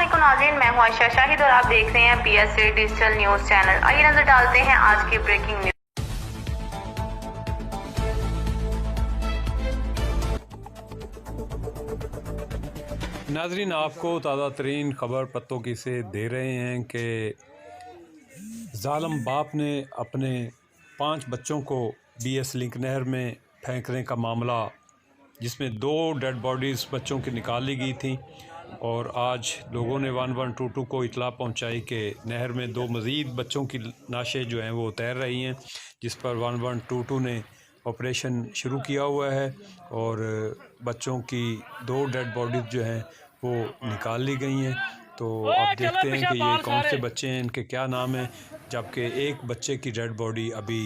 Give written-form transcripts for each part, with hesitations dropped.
अस्सलामुअलैकुम नाज़रीन, मैं हूं आयशा शाहिद और आप देख रहे हैं PSA डिजिटल न्यूज़ चैनल। आइए नजर डालते हैं आज की ब्रेकिंग न्यूज़। नाजरीन, आपको ताज़ा तरीन खबर पत्तों की से दे रहे हैं कि जालिम बाप ने अपने 5 बच्चों को BS लिंक नहर में फेंकने का मामला, जिसमें 2 डेड बॉडीज़ बच्चों की निकाली गई थी, और आज लोगों ने 1122 को इतला पहुंचाई कि नहर में 2 मज़ीद बच्चों की लाशें जो हैं वो तैर रही हैं, जिस पर 1122 ने ऑपरेशन शुरू किया हुआ है और बच्चों की 2 डेड बॉडीज़ जो हैं वो निकाल ली गई हैं। तो अब देखते हैं कि ये कौन से बच्चे हैं, इनके क्या नाम हैं, जबकि एक बच्चे की डेड बॉडी अभी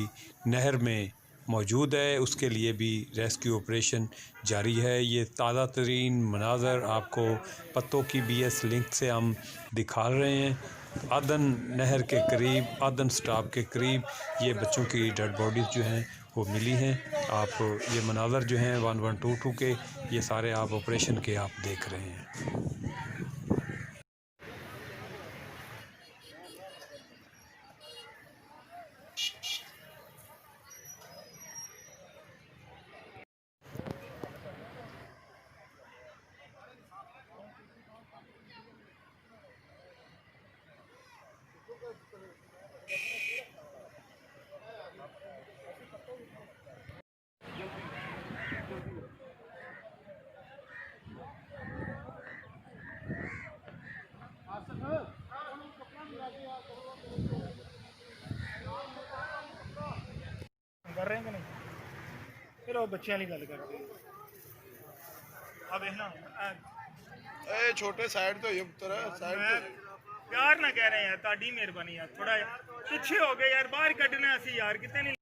नहर में मौजूद है, उसके लिए भी रेस्क्यू ऑपरेशन जारी है। ये ताज़ा तरीन मनाज़र आपको पत्तों की BS लिंक से हम दिखा रहे हैं। आदन नहर के करीब, आदन स्टॉप के करीब ये बच्चों की डेड बॉडीज़ जो हैं वो मिली हैं। आप ये मनाज़र जो हैं 1122 के, ये सारे आप ऑपरेशन के आप देख रहे हैं। कर रहे हैं कि नहीं, फिर वो बच्चे वाली गल करते हैं। अब देखना ए छोटे साइड तो ये तरह साइड मैं प्यार ना कह रहे हैं यार, ताड़ी मेहरबानी यार, थोड़ा पीछे हो गए यार, बाहर कटना असी यार, कितने नहीं